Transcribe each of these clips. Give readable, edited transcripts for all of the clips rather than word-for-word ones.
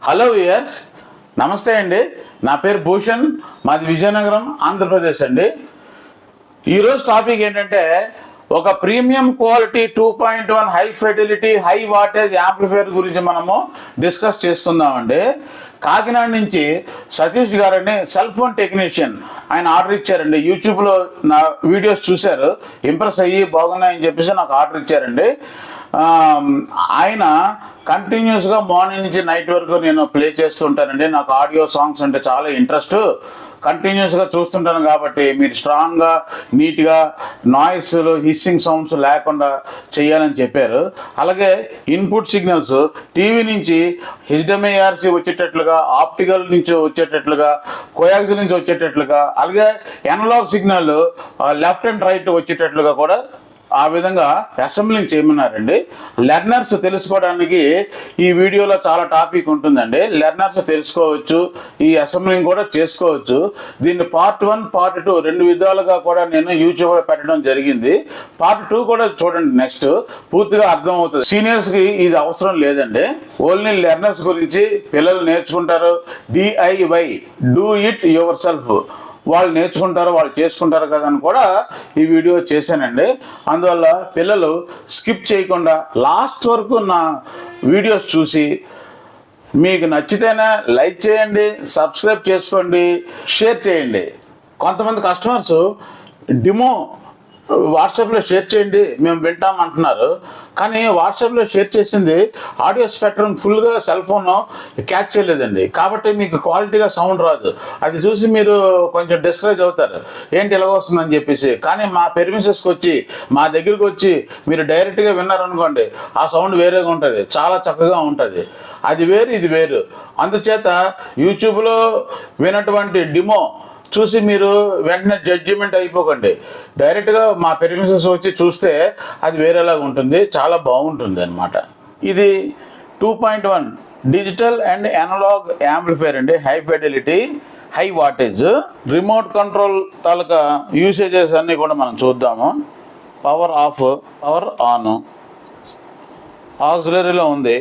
Hello viewers, నమస్తే అండి. నా పేరు భూషణ్, మాది విజయనగరం, ఆంధ్రప్రదేశ్ అండి. ఈరోజు టాపిక్ ఏంటంటే ఒక premium quality 2.1 high fidelity high wattage amplifier గురించి మనము డిస్కస్ చేసుకుందామండి. కాకినాడ నుంచి సతీష్ గారని సెల్ ఫోన్ టెక్నీషియన్, ఆయన ఆర్డర్ ఇచ్చారండి. యూట్యూబ్లో నా వీడియోస్ చూశారు, ఇంప్రెస్ అయ్యి బాగున్నాయని చెప్పేసి నాకు ఆర్డర్ ఇచ్చారండి. ఆయన కంటిన్యూస్గా మార్నింగ్ నుంచి నైట్ వరకు నేను ప్లే చేస్తుంటానండి. నాకు ఆడియో సాంగ్స్ అంటే చాలా ఇంట్రెస్ట్, కంటిన్యూస్గా చూస్తుంటాను. కాబట్టి మీరు స్ట్రాంగ్గా నీట్గా నాయిస్లు హిస్సింగ్ సౌండ్స్ లేకుండా చేయాలని చెప్పారు. అలాగే ఇన్పుట్ సిగ్నల్స్ టీవీ నుంచి హెచ్డిఎంఐ వచ్చేటట్లుగా, ఆప్టికల్ నుంచి వచ్చేటట్లుగా, కోయాక్సిల్ నుంచి వచ్చేటట్లుగా, అలాగే analog signal left and right వచ్చేటట్లుగా కూడా ఆ విధంగా అసెంబ్లింగ్ చేయమన్నారండి. లెర్నర్స్ తెలుసుకోవడానికి ఈ వీడియోలో చాలా టాపిక్ ఉంటుందండి. లెర్నర్స్ తెలుసుకోవచ్చు, ఈ అసెంబ్లింగ్ కూడా చేసుకోవచ్చు. దీన్ని పార్ట్ 1, పార్ట్ 2 రెండు విధాలుగా కూడా నేను యూట్యూబ్లో పెట్టడం జరిగింది. పార్ట్ 2 కూడా చూడండి, నెక్స్ట్ పూర్తిగా అర్థమవుతుంది. సీనియర్స్కి ఇది అవసరం లేదండి, ఓన్లీ లెర్నర్స్ గురించి పిల్లలు నేర్చుకుంటారు. DIY, do it your self, వాళ్ళు నేర్చుకుంటారు, వాళ్ళు చేసుకుంటారు కదా అని కూడా ఈ వీడియో చేశానండి. అందువల్ల పిల్లలు స్కిప్ చేయకుండా లాస్ట్ వరకు నా వీడియోస్ చూసి మీకు నచ్చితేనే లైక్ చేయండి, సబ్స్క్రైబ్ చేసుకోండి, షేర్ చేయండి. కొంతమంది కస్టమర్స్ డిమో వాట్సాప్లో షేర్ చేయండి మేము వింటాం అంటున్నారు. కానీ వాట్సాప్లో షేర్ చేసింది ఆడియో స్పెక్ట్రమ్ ఫుల్గా సెల్ ఫోన్ క్యాచ్ చేయలేదండి. కాబట్టి మీకు క్వాలిటీగా సౌండ్ రాదు. అది చూసి మీరు కొంచెం డిస్కరేజ్ అవుతారు, ఏంటి ఇలా వస్తుందని చెప్పేసి. కానీ మా పెర్మిషన్స్కి వచ్చి మా దగ్గరికి వచ్చి మీరు డైరెక్ట్గా విన్నారనుకోండి, ఆ సౌండ్ వేరేగా ఉంటుంది, చాలా చక్కగా ఉంటుంది. అది వేరు, ఇది వేరు. అందుచేత యూట్యూబ్లో వినటువంటి డిమో చూసి మీరు వెంటనే జడ్జిమెంట్ అయిపోకండి. డైరెక్ట్గా మా పెర్మిషన్స్ వచ్చి చూస్తే అది వేరేలాగా ఉంటుంది, చాలా బాగుంటుంది అన్నమాట. ఇది 2.1 డిజిటల్ అండ్ అనలాగ్ యాంప్లిఫైయర్ అండి, high fidelity high wattage. Remote control తాలూకా యూసేజెస్ అన్నీ కూడా మనం చూద్దాము. పవర్ ఆఫ్, పవర్ ఆన్, ఆక్సిలరీలో ఉంది.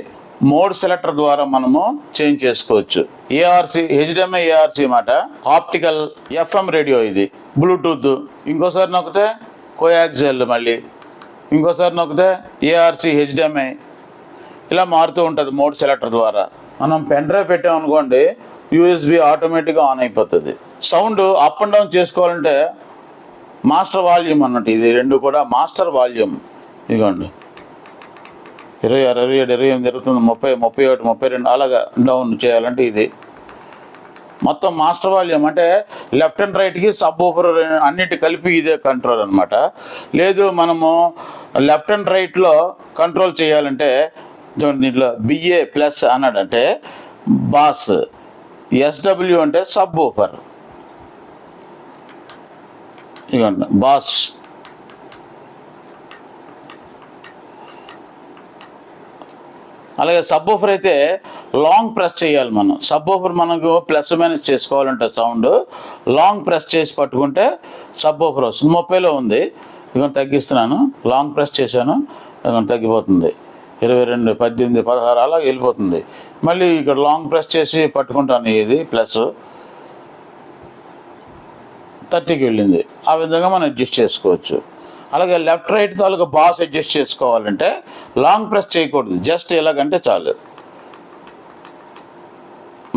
మోడ్ సెలెక్టర్ ద్వారా మనము చేంజ్ చేసుకోవచ్చు. ARC, HDMI ARC మాట, ఆప్టికల్, FM రేడియో, ఇది బ్లూటూత్. ఇంకోసారి నొక్కితే కోయాక్సిల్, మళ్ళీ ఇంకోసారి నొక్కితే ARC HDMI, ఇలా మారుతూ ఉంటుంది మోడ్ సెలెక్టర్ ద్వారా. మనం పెన్ డ్రైవ్ పెట్టామనుకోండి, USB ఆటోమేటిక్గా ఆన్ అయిపోతుంది. సౌండ్ అప్ అండ్ డౌన్ చేసుకోవాలంటే మాస్టర్ వాల్యూమ్ అన్నట్టు, ఇది రెండు కూడా మాస్టర్ వాల్యూమ్. ఇదిగోండి 26, 27, 28 జరుగుతుంది, 30, 31, 32 అలాగా డౌన్ చేయాలంటే ఇది మొత్తం మాస్టర్ వాల్యూమ్. అంటే లెఫ్ట్ అండ్ రైట్కి సబ్ ఊఫర్ అన్నిటి కలిపి ఇదే కంట్రోల్ అనమాట. లేదు మనము లెఫ్ట్ అండ్ రైట్లో కంట్రోల్ చేయాలంటే దీంట్లో BA+ అన్నాడంటే బాస్, SW అంటే సబ్ ఊఫర్, ఇదిగోండి బాస్. అలాగే సబ్ ఊఫర్ అయితే లాంగ్ ప్రెస్ చేయాలి మనం. సబ్ ఊఫర్ మనకు ప్లస్ మైనస్ చేసుకోవాలంటే సౌండ్ లాంగ్ ప్రెస్ చేసి పట్టుకుంటే సబ్ ఊఫర్ వస్తుంది. 30లో ఉంది, ఇక తగ్గిస్తున్నాను, లాంగ్ ప్రెస్ చేశాను, ఇక తగ్గిపోతుంది. 22, 18, 16 అలా వెళ్ళిపోతుంది. మళ్ళీ ఇక్కడ లాంగ్ ప్రెస్ చేసి పట్టుకుంటాను, ఇది ప్లస్ 30కి వెళ్ళింది. ఆ విధంగా మనం అడ్జస్ట్ చేసుకోవచ్చు. అలాగే లెఫ్ట్ రైట్ తాలూకా బాస్ అడ్జస్ట్ చేసుకోవాలంటే లాంగ్ ప్రెస్ చేయకూడదు, జస్ట్ ఇలాగంటే చాలు.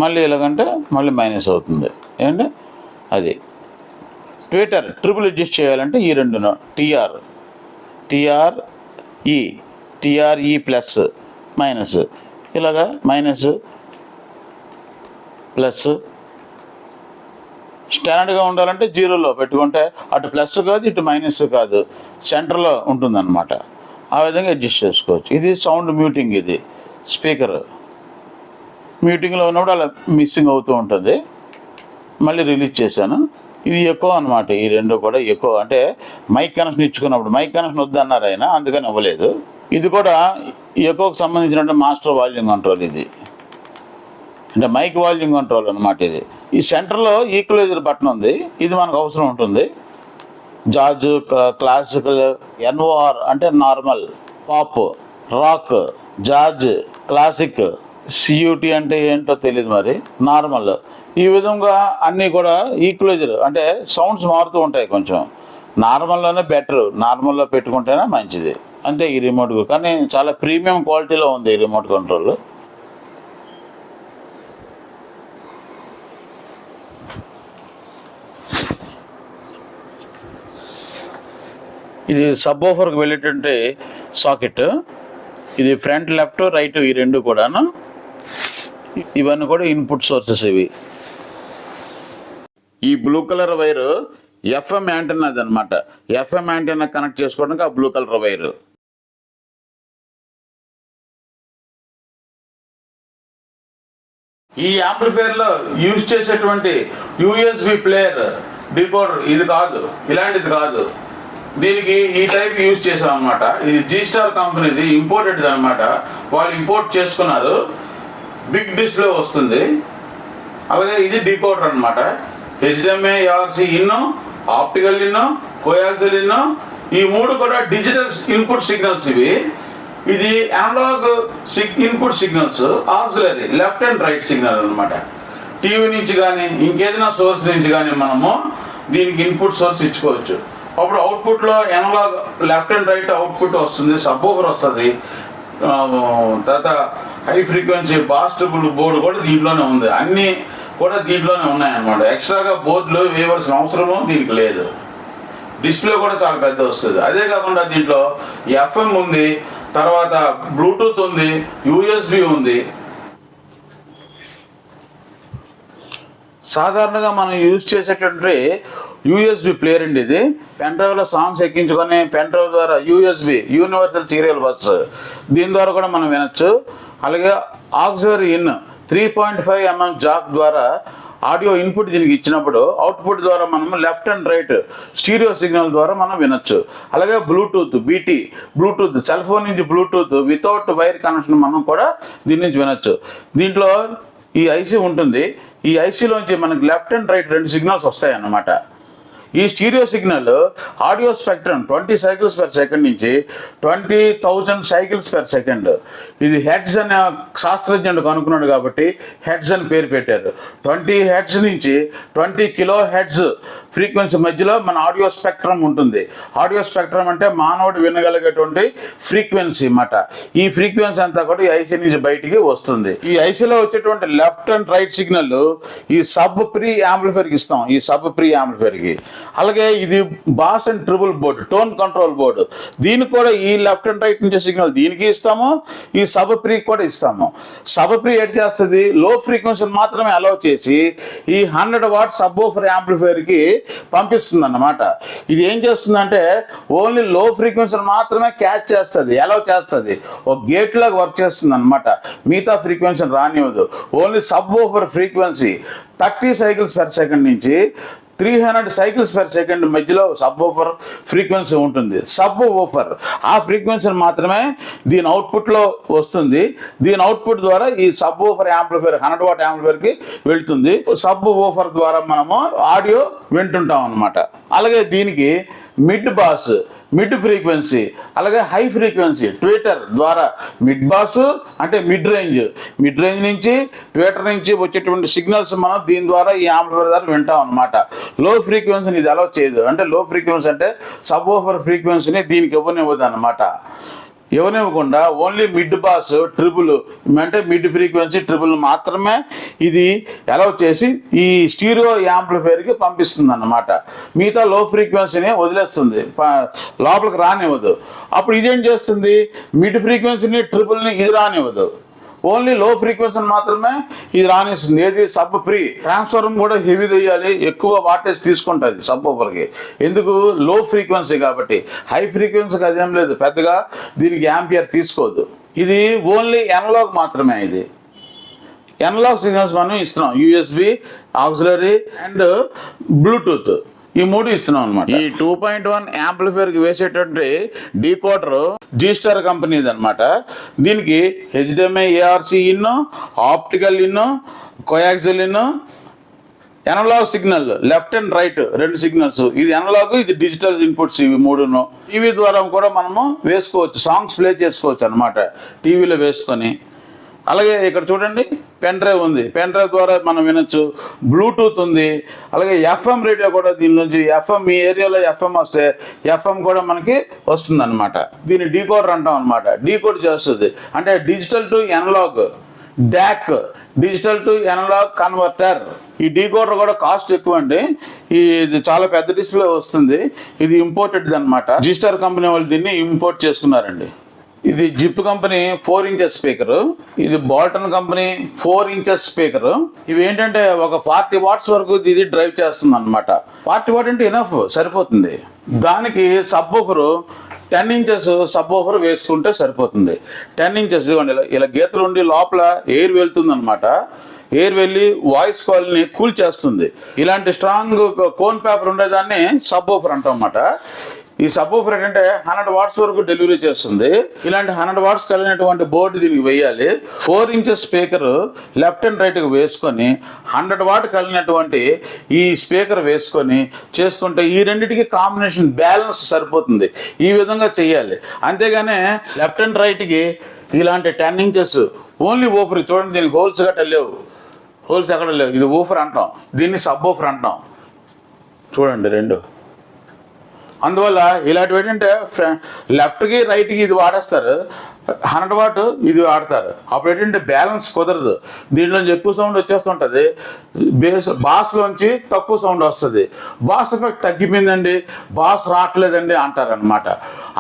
మళ్ళీ ఇలాగంటే మళ్ళీ మైనస్ అవుతుంది, ఏంటి అది. ట్రిపుల్ అడ్జస్ట్ చేయాలంటే ఈ రెండును, TRE ప్లస్ మైనస్, ఇలాగా మైనస్ ప్లస్. స్టాండర్డ్గా ఉండాలంటే 0లో పెట్టుకుంటే అటు ప్లస్ కాదు, ఇటు మైనస్ కాదు, సెంటర్లో ఉంటుందన్నమాట. ఆ విధంగా అడ్జస్ట్ చేసుకోవచ్చు. ఇది సౌండ్ మ్యూటింగ్, ఇది స్పీకర్ మ్యూటింగ్లో ఉన్నప్పుడు అలా మిస్సింగ్ అవుతూ ఉంటుంది. మళ్ళీ రిలీజ్ చేశాను. ఇది ఎక్కువ అనమాట, ఈ రెండు కూడా ఎక్కువ. అంటే మైక్ కనెక్షన్ ఇచ్చుకున్నప్పుడు, మైక్ కనెక్షన్ వద్దన్నారు ఆయన, అందుకని ఇవ్వలేదు. ఇది కూడా ఎక్కువకు సంబంధించిన మాస్టర్ వాల్యూమ్ కంట్రోల్, ఇది అంటే మైక్ వాల్యూమ్ కంట్రోల్ అనమాట. ఇది ఈ సెంటర్లో ఈక్వలైజర్ బటన్ ఉంది, ఇది మనకు అవసరం ఉంటుంది. జాజ్, క్లాసికల్, NOR అంటే normal, pop, rock, jazz, classic, CUET అంటే ఏంటో తెలియదు మరి. నార్మల్ ఈ విధంగా అన్నీ కూడా ఈక్వలైజర్ అంటే సౌండ్స్ మారుతూ ఉంటాయి. కొంచెం నార్మల్లోనే బెటర్, నార్మల్లో పెట్టుకుంటేనే మంచిది అంతే. ఈ రిమోట్ కానీ చాలా ప్రీమియం క్వాలిటీలో ఉంది ఈ రిమోట్ కంట్రోల్. ఇది సబ్ ఓఫర్కి వెళ్ళేటువంటి సాకెట్. ఇది ఫ్రంట్ లెఫ్ట్ రైట్ ఈ రెండు కూడాను. ఇవన్నీ కూడా ఇన్పుట్ సోర్సెస్ ఇవి. ఈ బ్లూ కలర్ వైరు ఎఫ్ఎం యాంటెన్నాది అనమాట. ఎఫ్ఎం యాంటెన్నా కనెక్ట్ చేసుకోవడానికి ఆ బ్లూ కలర్ వైరు. ఈ యాంప్లిఫైయర్లో యూజ్ చేసేటువంటి యూఎస్బి ప్లేయర్ డీకోడర్ ఇది కాదు, ఇలాంటిది కాదు. దీనికి ఈ టైప్ యూజ్ చేసాం అనమాట. ఇది జీ స్టార్ కంపెనీది, ఇంపోర్టెడ్ అనమాట. వాళ్ళు ఇంపోర్ట్ చేసుకున్నారు. బిగ్ డిస్ప్లే వస్తుంది. అలాగే ఇది డీకోడర్ అనమాట. HDMI ARC in, optical in, coaxial in, ఈ మూడు కూడా డిజిటల్ ఇన్పుట్ సిగ్నల్స్ ఇవి. ఇది analogue input signals, auxiliary left and right signal అనమాట. టీవీ నుంచి కానీ ఇంకేదైనా సోర్స్ నుంచి కానీ మనము దీనికి ఇన్పుట్ సోర్స్ ఇచ్చుకోవచ్చు. అప్పుడు అవుట్పుట్లో analogue left and right output వస్తుంది, సబ్ ఓఫర్ వస్తుంది. తర్వాత హై ఫ్రీక్వెన్సీ బాస్టబుల్ బోర్డు కూడా దీంట్లోనే ఉంది. అన్నీ కూడా దీంట్లోనే ఉన్నాయన్నమాట. ఎక్స్ట్రాగా బోర్డులు వేయవలసిన అవసరము దీనికి లేదు. డిస్ప్లే కూడా చాలా పెద్ద వస్తుంది. అదే కాకుండా దీంట్లో ఎఫ్ఎం ఉంది, తర్వాత బ్లూటూత్ ఉంది, యూఎస్బి ఉంది. సాధారణంగా మనం యూజ్ చేసేటువంటి యూఎస్బి ప్లేయర్ అండి ఇది. పెన్ డ్రైవ్లో సాంగ్స్ ఎక్కించుకొని పెన్ డ్రైవ్ ద్వారా యూఎస్బి యూనివర్సల్ సీరియల్ బస్ దీని ద్వారా కూడా మనం వినొచ్చు. అలాగే ఆక్సిలరీ ఇన్ 3.5 mm జాక్ ద్వారా ఆడియో ఇన్పుట్ దీనికి ఇచ్చినప్పుడు అవుట్పుట్ ద్వారా మనం left and right stereo signal ద్వారా మనం వినొచ్చు. అలాగే Bluetooth BT Bluetooth cell phone నుంచి బ్లూటూత్ వితౌట్ వైర్ కనెక్షన్ మనం కూడా దీని నుంచి వినొచ్చు. దీంట్లో ఈ ఐసీ ఉంటుంది. ఈ ఐసీలోంచి మనకి లెఫ్ట్ అండ్ రైట్ రెండు సిగ్నల్స్ వస్తాయి అన్నమాట. ఈ stereo signal audio spectrum 20 cycles per second నుంచి 20,000 సైకిల్స్ పర్ సెకండ్. ఇది హెడ్స్ అనే శాస్త్రజ్ఞుడు కనుక్కున్నాడు కాబట్టి హెడ్స్ అని పేరు పెట్టారు. 20 హెడ్స్ నుంచి 20 కిలో హెడ్స్ ఫ్రీక్వెన్సీ మధ్యలో మన ఆడియో స్పెక్ట్రమ్ ఉంటుంది. ఆడియో స్పెక్ట్రమ్ అంటే మానవుడు వినగలిగేటువంటి ఫ్రీక్వెన్సీ అన్నమాట. ఈ ఫ్రీక్వెన్సీ అంతా కూడా ఈ ఐసీ నుంచి బయటికి వస్తుంది. ఈ ఐసీలో వచ్చేటువంటి లెఫ్ట్ అండ్ రైట్ సిగ్నల్ ఈ సబ్ ప్రీ యాంప్లిఫైర్కి ఇస్తాం. ఈ సబ్ ప్రీ యాంప్లిఫైర్కి అలాగే ఇది boss and triple board, tone control board. దీనికి కూడా ఈ లెఫ్ట్ అండ్ రైట్ నుంచి సిగ్నల్ దీనికి ఇస్తాము, ఈ సబ్ ప్రీకి కూడా ఇస్తాము. సబ్ ప్రీ ఎడ్ చేస్తుంది, లో ఫ్రీక్వెన్సీ మాత్రమే అలౌ చేసి ఈ 100 వాట్ సబ్ ఓఫర్ యాంప్లిఫైర్కి పంపిస్తుంది అన్నమాట. ఇది ఏం చేస్తుందంటే ఓన్లీ లో ఫ్రీక్వెన్సీ మాత్రమే క్యాచ్ చేస్తుంది, అలౌ చేస్తుంది. ఒక గేట్ లాగా వర్క్ చేస్తుంది అనమాట. మిగతా ఫ్రీక్వెన్సీ రానివ్వదు. Only subwoofer frequency 30 cycles per second నుంచి 300 సైకిల్స్ పర్ సెకండ్ మధ్యలో సబ్ ఓఫర్ ఫ్రీక్వెన్సీ ఉంటుంది. సబ్ ఓఫర్ ఆ ఫ్రీక్వెన్సీని మాత్రమే దీని అవుట్పుట్లో వస్తుంది. దీని అవుట్పుట్ ద్వారా ఈ సబ్ ఓఫర్ యాంప్లిఫైర్ 100 వాట్ యాంప్లిఫైర్కి వెళ్తుంది. సబ్ ఓఫర్ ద్వారా మనము ఆడియో వింటుంటాం అన్నమాట. అలాగే దీనికి మిడ్ బాస్, మిడ్ ఫ్రీక్వెన్సీ, అలాగే హై ఫ్రీక్వెన్సీ ట్విట్టర్ ద్వారా మిడ్ బాస్ అంటే మిడ్ రేంజ్ నుంచి ట్విట్టర్ నుంచి వచ్చేటువంటి సిగ్నల్స్ మనం దీని ద్వారా ఈ యాంప్లిఫైర్ ద్వారా వింటాం అనమాట. లో ఫ్రీక్వెన్సీని ఇది అలౌ చేయదు. అంటే లో ఫ్రీక్వెన్సీ అంటే సబ్ ఓఫర్ ఫ్రీక్వెన్సీని దీనికి ఇవ్వనివ్వదు అనమాట. ఇవ్వనివ్వకుండా ఓన్లీ మిడ్ బాస్ ట్రిపుల్ అంటే మిడ్ ఫ్రీక్వెన్సీ ట్రిపుల్ మాత్రమే ఇది అలౌ చేసి ఈ స్టీరియో యాంప్లిఫైర్కి పంపిస్తుంది అన్నమాట. మిగతా లో ఫ్రీక్వెన్సీని వదిలేస్తుంది, లోపలికి రానివ్వదు. అప్పుడు ఇదేం చేస్తుంది, మిడ్ ఫ్రీక్వెన్సీని ట్రిపుల్ని ఇది రానివ్వదు. ఓన్లీ లో ఫ్రీక్వెన్సీని మాత్రమే ఇది రానిస్తుంది. ఏది సబ్ ప్రీ. ట్రాన్స్ఫార్మర్ కూడా హెవీ తీయాలి, ఎక్కువ వాటేజ్ తీసుకుంటుంది సబ్ ఓఫర్కి. ఎందుకు, లో ఫ్రీక్వెన్సీ కాబట్టి. హై ఫ్రీక్వెన్సీకి అదేం లేదు, పెద్దగా దీనికి యాంపియర్ తీసుకోదు. ఇది ఓన్లీ ఎనలాగ్ మాత్రమే. ఇది ఎనలాగ్ సిగ్నల్స్ మనం ఇస్తున్నాం. యూఎస్బి, ఆక్సిలరీ అండ్ బ్లూటూత్ ఈ మూడు ఇస్తున్నాం అనమాట. ఈ 2.1 యాంప్లిఫైర్కి వేసేటువంటి డీకోడర్ జీ స్టార్ కంపెనీది అనమాట. దీనికి HDMI ARC in, optical in, coaxial in, analogue signal left and right రెండు సిగ్నల్స్. ఇది ఎనలాగ్, ఇది డిజిటల్ ఇన్పుట్స్. ఇవి మూడును టీవీ ద్వారా కూడా మనము వేసుకోవచ్చు, సాంగ్స్ ప్లే చేసుకోవచ్చు అనమాట టీవీలో వేసుకొని. అలాగే ఇక్కడ చూడండి పెన్ డ్రైవ్ ఉంది, పెన్ డ్రైవ్ ద్వారా మనం వినొచ్చు. బ్లూటూత్ ఉంది, అలాగే ఎఫ్ఎం రేడియో కూడా దీని నుంచి ఎఫ్ఎం, మీ ఏరియాలో ఎఫ్ఎం వస్తే ఎఫ్ఎం కూడా మనకి వస్తుంది అనమాట. దీన్ని డీకోడర్ అంటాం అనమాట. డీకోడ్ చేస్తుంది అంటే digital to analogue, DAC, digital to analogue converter. ఈ డీకోడర్ కూడా కాస్ట్ ఎక్కువ అండి. ఇది చాలా పెద్ద డిస్ప్లే వస్తుంది. ఇది ఇంపోర్టెడ్ అనమాట. జిస్టార్ కంపెనీ వాళ్ళు దీన్ని ఇంపోర్ట్ చేసుకున్నారండి. ఇది జిప్ కంపెనీ 4 ఇంచెస్ స్పీకరు, ఇది బాల్టన్ కంపెనీ 4 ఇంచెస్ స్పీకరు. ఇవి ఏంటంటే ఒక 40 వాట్స్ వరకు ఇది డ్రైవ్ చేస్తుంది అనమాట. 40 వాట్ అంటే ఎనఫ్, సరిపోతుంది. దానికి సబ్ వూఫరు 10 ఇంచెస్ సబ్ వూఫర్ వేసుకుంటే సరిపోతుంది. 10 ఇంచెస్ ఇవ్వండి, ఇలా గీతలు ఉండి లోపల ఎయిర్ వెళ్తుంది అనమాట. ఎయిర్ వెళ్ళి వాయిస్ కాల్ని కూల్ చేస్తుంది. ఇలాంటి స్ట్రాంగ్ కోన్ పేపర్ ఉండేదాన్ని సబ్ వూఫర్ అంటాం అన్నమాట. ఈ సబ్ వూఫర్ ఏంటంటే 100 వాట్స్ వరకు డెలివరీ చేస్తుంది. ఇలాంటి 100 వాట్స్ కలిగినటువంటి బోర్డు దీనికి వేయాలి. 4 ఇంచెస్ స్పీకర్ లెఫ్ట్ అండ్ రైట్కి వేసుకొని 100 వాట్ కలిగినటువంటి ఈ స్పీకర్ వేసుకొని చేసుకుంటే ఈ రెండింటికి కాంబినేషన్ బ్యాలెన్స్ సరిపోతుంది. ఈ విధంగా చేయాలి. అంతేగానే లెఫ్ట్ అండ్ రైట్కి ఇలాంటి 10 ఇంచెస్ ఓన్లీ వూఫర్ చూడండి, దీనికి హోల్స్ గట్రా లేవు, హోల్స్ ఎక్కడ లేవు. ఇది వూఫర్ అంటాం, దీన్ని సబ్ వూఫర్ అంటాం. చూడండి రెండు. అందువల్ల ఇలాంటివి ఏంటంటే లెఫ్ట్కి రైట్కి ఇది వాడేస్తారు, 100 వాట్ ఇది వాడతారు. అప్పుడు ఏంటంటే బ్యాలెన్స్ కుదరదు. దీంట్లోంచి ఎక్కువ సౌండ్ వచ్చేస్తుంటుంది, బాస్లోంచి తక్కువ సౌండ్ వస్తుంది. బాస్ ఎఫెక్ట్ తగ్గిపోయిందండి, బాస్ రావట్లేదండి అంటారనమాట.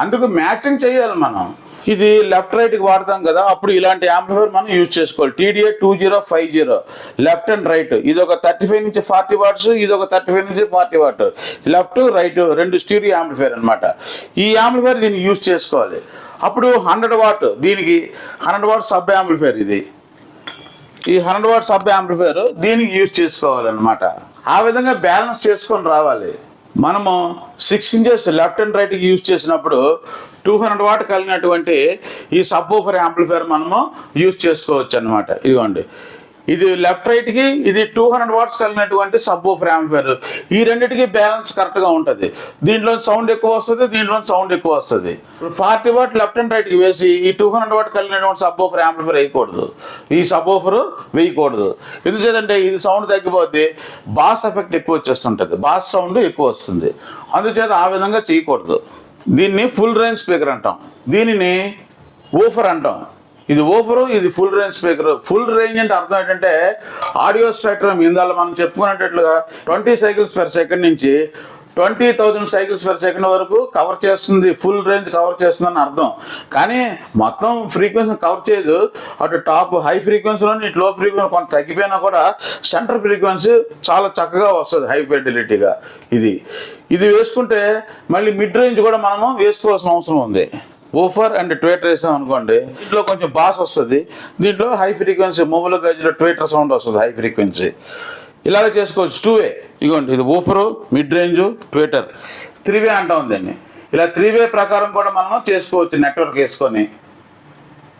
అందుకు మ్యాచింగ్ చేయాలి మనం. ఇది లెఫ్ట్ రైట్కి వాడతాం కదా, అప్పుడు ఇలాంటి యాంప్లిఫైర్ మనం యూజ్ చేసుకోవాలి. TDA 2050 left and right. ఇది ఒక 35 నుంచి 40 వాట్స్, ఇది ఒక 35 నుంచి 40 వాట్. లెఫ్ట్ రైట్ రెండు స్టీరియో యాంప్లిఫైర్ అనమాట. ఈ యాంప్లిఫైర్ దీన్ని యూజ్ చేసుకోవాలి. అప్పుడు 100 వాట్, దీనికి 100 వాట్ సబ్ యాంప్లిఫైర్. ఇది ఈ 100 వాట్ సబ్ యాంప్లిఫైర్ దీనికి యూజ్ చేసుకోవాలన్నమాట. ఆ విధంగా బ్యాలెన్స్ చేసుకొని రావాలి. మనము 6 ఇంచెస్ లెఫ్ట్ అండ్ రైట్కి యూజ్ చేసినప్పుడు 200 వాట్ కలిగినటువంటి ఈ సబ్ వూఫర్ యాంప్లిఫైర్ మనము యూజ్ చేసుకోవచ్చు అనమాట. ఇదిగోండి, ఇది లెఫ్ట్ రైట్కి ఇది 200 వాట్స్ కలిగినటువంటి సబ్ వూఫర్ యాంప్లిఫైర్. ఈ రెండింటికి బ్యాలెన్స్ కరెక్ట్గా ఉంటుంది. దీంట్లో సౌండ్ ఎక్కువ వస్తుంది, దీంట్లో సౌండ్ ఎక్కువ వస్తుంది. 40 వాట్ లెఫ్ట్ అండ్ రైట్కి వేసి ఈ 200 వాట్ కలిగినటువంటి సబ్ వూఫర్ యాంప్లిఫైర్ వేయకూడదు, ఈ సబ్ వూఫర్ వేయకూడదు. ఎందుచేతంటే ఇది సౌండ్ తగ్గిపోద్ది, బాస్ ఎఫెక్ట్ ఎక్కువ వచ్చేస్తుంటుంది, బాస్ సౌండ్ ఎక్కువ వస్తుంది. అందుచేత ఆ విధంగా చేయకూడదు. దీన్ని ఫుల్ రేంజ్ స్పీకర్ అంటాం, దీనిని వూఫర్ అంటాం. ఇది వూఫరు, ఇది full range speaker. Full range అంటే అర్థం ఏంటంటే ఆడియో స్పెక్ట్రమ్ ఇందాక మనం చెప్పుకునేటట్లుగా 20 సైకిల్స్ పర్ సెకండ్ నుంచి 20,000 సైకిల్స్ పర్ సెకండ్ వరకు కవర్ చేస్తుంది. ఫుల్ రేంజ్ కవర్ చేస్తుందని అర్థం. కానీ మొత్తం ఫ్రీక్వెన్సీ కవర్ చేయదు. అటు టాప్ హై ఫ్రీక్వెన్సీలోని ఇటు లో ఫ్రీక్వెన్సీ కొంత తగ్గిపోయినా కూడా సెంటర్ ఫ్రీక్వెన్సీ చాలా చక్కగా వస్తుంది, హై ఫిడిలిటీగా. ఇది వేసుకుంటే మళ్ళీ మిడ్ రేంజ్ కూడా మనము వేసుకోవాల్సిన అవసరం ఉంది. వూఫర్ అండ్ ట్వేటర్ వేసాం అనుకోండి, దీంట్లో కొంచెం బాస్ వస్తుంది, దీంట్లో హై ఫ్రీక్వెన్సీ మూవలో గజ్లో ట్వేటర్ సౌండ్ వస్తుంది, హై ఫ్రీక్వెన్సీ. ఇలాగే చేసుకోవచ్చు. 2-వే. ఇగోండి, ఇది వూఫరు, మిడ్ రేంజ్, ట్వేటర్. 3-వే అంటాం దీన్ని. ఇలా 3-వే ప్రకారం కూడా మనం చేసుకోవచ్చు. నెట్వర్క్ వేసుకొని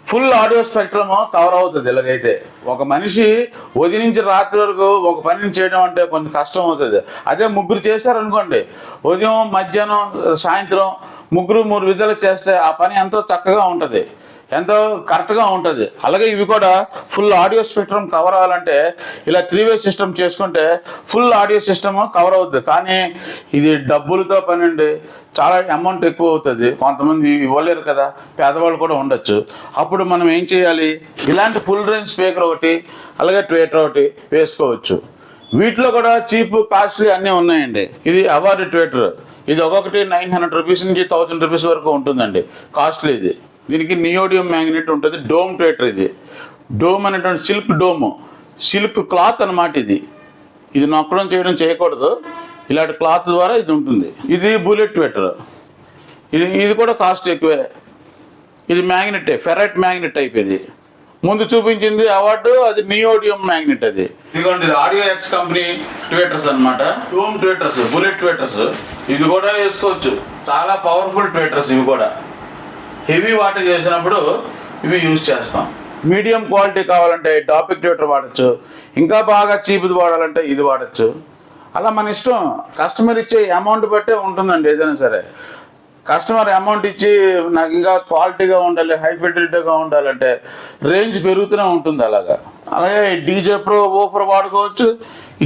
ఫుల్ ఆడియో స్పెక్ట్రమ్ కవర్ అవుతుంది. ఇలాగైతే ఒక మనిషి ఉదయం నుంచి రాత్రి వరకు ఒక పని చేయడం అంటే కొంచెం కష్టం అవుతుంది. అదే ముగ్గురు చేశారనుకోండి, ఉదయం మధ్యాహ్నం సాయంత్రం ముగ్గురు 3 విధాలు చేస్తే ఆ పని ఎంతో చక్కగా ఉంటుంది, ఎంతో కరెక్ట్గా ఉంటుంది. అలాగే ఇవి కూడా ఫుల్ ఆడియో స్పెక్ట్రమ్ కవర్ అవ్వాలంటే ఇలా 3-వే సిస్టమ్ చేసుకుంటే ఫుల్ ఆడియో సిస్టమ్ కవర్ అవుతుంది. కానీ ఇది డబ్బులతో పని అండి, చాలా అమౌంట్ ఎక్కువ అవుతుంది. కొంతమంది ఇవ్వలేరు కదా, పేదవాళ్ళు కూడా ఉండొచ్చు. అప్పుడు మనం ఏం చేయాలి, ఇలాంటి ఫుల్ రేంజ్ స్పీకర్ ఒకటి, అలాగే ట్వేటర్ ఒకటి వేసుకోవచ్చు. వీటిలో కూడా చీప్ కాస్ట్లీ అన్నీ ఉన్నాయండి. ఇది అవార్డు ట్వేటర్, ఇది ఒక్కొక్కటి 900 రూపీస్ నుంచి 1000 రూపీస్ వరకు ఉంటుందండి కాస్ట్లీ. ఇది దీనికి నియోడియం మ్యాగ్నెట్ ఉంటుంది. డోమ్ ట్వేటర్. ఇది డోమ్ అనేటువంటి సిల్క్ డోమ్, సిల్క్ క్లాత్ అనమాట. ఇది నొక్కడం చేయడం చేయకూడదు, ఇలాంటి క్లాత్ ద్వారా ఇది ఉంటుంది. ఇది బుల్లెట్ ట్వేటర్. ఇది కూడా కాస్ట్ ఎక్కువే. ఇది మ్యాగ్నెట్, ఫెరైట్ మ్యాగ్నెట్ అయిపోయింది. ముందు చూపించింది అవార్డు, అది నియోడియం మ్యాగ్నెట్. అది ఇదిగోండి, ఇది ఆడియో ఎక్స్ కంపెనీ ట్వేటర్స్ అనమాట. Dome tweeters, bullet tweeters. ఇది కూడా వేసుకోవచ్చు, చాలా పవర్ఫుల్ ట్వేటర్స్. ఇవి కూడా హెవీ వాటర్ చేసినప్పుడు ఇవి యూజ్ చేస్తాం. మీడియం క్వాలిటీ కావాలంటే టాపిక్ ట్వేటర్ వాడచ్చు, ఇంకా బాగా చీప్ది వాడాలంటే ఇది వాడచ్చు. అలా మన ఇష్టం, కస్టమర్ ఇచ్చే అమౌంట్ బట్టే ఉంటుందండి ఏదైనా సరే. కస్టమర్ అమౌంట్ ఇచ్చి నాకు ఇంకా క్వాలిటీగా ఉండాలి, హై ఫిడిలిటీగా ఉండాలంటే రేంజ్ పెరుగుతూనే ఉంటుంది. అలాగే డీజే ప్రో ఓఫర్ వాడుకోవచ్చు,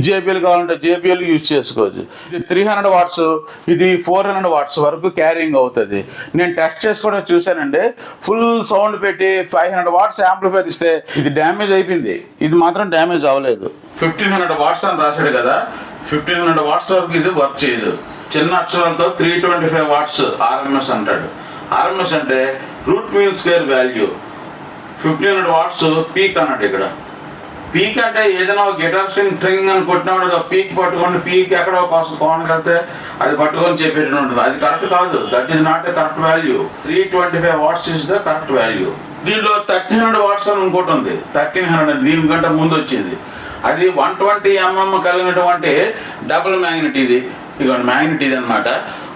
జేబీఎల్ కావాలంటే జేబీఎల్ యూజ్ చేసుకోవచ్చు. ఇది 300 వాట్స్, ఇది 400 వాట్స్ వరకు క్యారింగ్ అవుతుంది. నేను టెస్ట్ చేసి కూడా చూశానండి. ఫుల్ సౌండ్ పెట్టి 500 వాట్స్ యాంప్లిఫైర్ ఇస్తే ఇది డ్యామేజ్ అయిపోయింది, ఇది మాత్రం డ్యామేజ్ అవ్వలేదు. 1500 వాట్స్ అని రాశాడు కదా, 1500 వాట్స్ వరకు ఇది వర్క్ చేయదు. చిన్న అక్షరాలతో 325 వాట్స్ ఆర్ఎంఎస్ అంటాడు. ఆర్ఎంఎస్ అంటే root mean square value. 1500 watts peak అన్నట్టు. ఇక్కడ పీక్ అంటే ఏదైనా ఒక గిటార్ స్ట్రింగ్ అని కొట్టినప్పుడు పీక్ పట్టుకొని పీక్ ఎక్కడో కోసం కోణకి వెళ్తే అది పట్టుకొని చెప్పేటట్టు ఉంటుంది. అది కరెక్ట్ కాదు. That is not a correct value. 325 watts is the correct value. దీంట్లో 1300 వాట్స్ అని ఇంకోటి ఉంది. 1300 దీనికంటే ముందు వచ్చింది. అది 120 mm కలిగినటువంటి డబుల్ మ్యాగ్నెట్. ఇది ఇదిగోండి మ్యాగ్నెట్ ఇది అనమాట.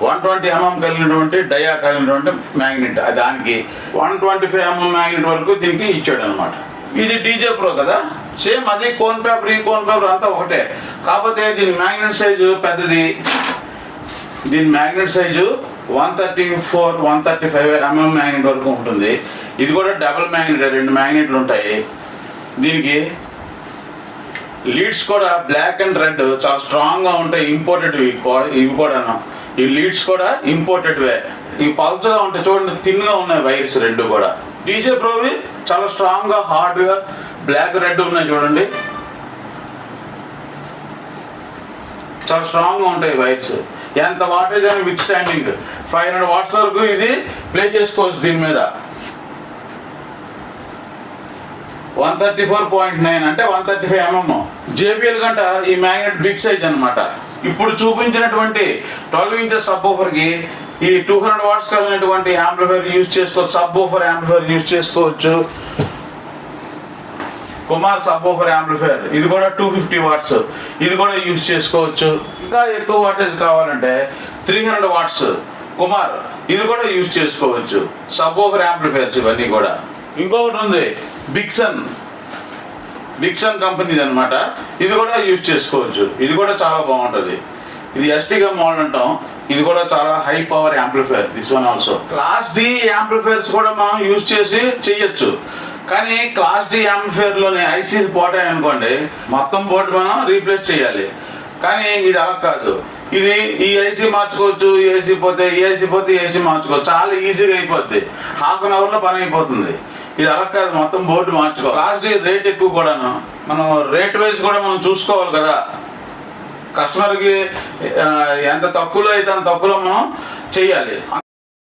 120 mm కలిగినటువంటి డయా కలిగినటువంటి మ్యాగ్నెట్. దానికి 125 mm మ్యాగ్నెట్ వరకు దీనికి ఇచ్చాడు అనమాట. ఇది డీజే ప్రో కదా, సేమ్ అది కోన్ పేపర్, ఈ కోన్ పేపర్ అంతా ఒకటే. కాకపోతే దీని మ్యాగ్నెట్ సైజు పెద్దది. దీని మ్యాగ్నెట్ సైజు 135 mm మ్యాగ్నెట్ వరకు ఉంటుంది. ఇది కూడా డబుల్ మ్యాగ్నెట్, 2 మ్యాగ్నెట్లు ఉంటాయి. దీనికి లీడ్స్ కూడా బ్లాక్ అండ్ రెడ్ చాలా స్ట్రాంగ్గా ఉంటాయి. ఇంపోర్టెడ్వి ఇవి కూడాను. ఈ లీడ్స్ కూడా ఇంపోర్టెడ్వే. ఇవి పల్చగా ఉంటాయి, చూడండి థిన్గా ఉన్నాయి వైర్స్ రెండు కూడా. డీజే ప్రోవి చాలా స్ట్రాంగ్గా హార్డ్గా బ్లాక్ రెడ్ ఉన్నాయి చూడండి, చాలా స్ట్రాంగ్గా ఉంటాయి వైర్స్. ఎంత వాటేజ్ అని విత్ స్టాండింగ్ 500 వాట్స్ వరకు ఇది ప్లే చేసుకోవచ్చు. దీని మీద 134.9 అంటే 135 mm. జేబీఎల్ గంట ఈ మ్యాగ్నెట్ బిగ్ సైజ్ అనమాట. ఇప్పుడు చూపించినటువంటి 12 ఇంచెస్ సబ్ కి ఈ 200 వాట్స్ కలిగినటువంటి యాంప్లిఫైర్ యూజ్ చేసుకోవచ్చు. సబ్ ఊఫర్ యాంప్లిఫైర్ యూజ్ చేసుకోవచ్చు. కుమార్ సబ్ ఊఫర్ యాంప్లిఫైర్ ఇది కూడా 250 వాట్స్, ఇది కూడా యూజ్ చేసుకోవచ్చు. ఇంకా ఎక్కువ వాటేజ్ కావాలంటే 300 వాట్స్ కుమార్, ఇది కూడా యూజ్ చేసుకోవచ్చు. సబ్ ఊఫర్ యాంప్లిఫైర్స్ ఇవన్నీ కూడా. ఇంకొకటి ఉంది బిక్సన్ కంపెనీది అనమాట. ఇది కూడా యూజ్ చేసుకోవచ్చు. ఇది కూడా చాలా బాగుంటుంది. ఇది ఎస్టీగా మోడల్ అంటాం. ఇది కూడా చాలా high power amplifier. This one also. Class D amplifiers కూడా మనం యూజ్ చేసి చేయొచ్చు. కానీ క్లాస్ డి యాంప్లిఫైర్లోని ఐసీస్ పోతాయి అనుకోండి, మొత్తం బోర్డు మనం రీప్లేస్ చేయాలి. కానీ ఇది అలా కాదు. ఇది ఈ ఏసీ మార్చుకోవచ్చు, ఏసీ పోతే ఏసీ మార్చుకోవచ్చు. చాలా ఈజీగా అయిపోద్ది. హాఫ్ అన్ అవర్లో పని అయిపోతుంది. ఇది అలా కాదు, మొత్తం బోర్డు మార్చుకోవాలి. క్లాస్ డి రేట్ ఎక్కువ కూడాను. మనం రేట్ వైజ్ కూడా మనం చూసుకోవాలి కదా. కస్టమర్కి ఎంత తక్కువలో అయితే అంత తక్కువలో మనం చేయాలి.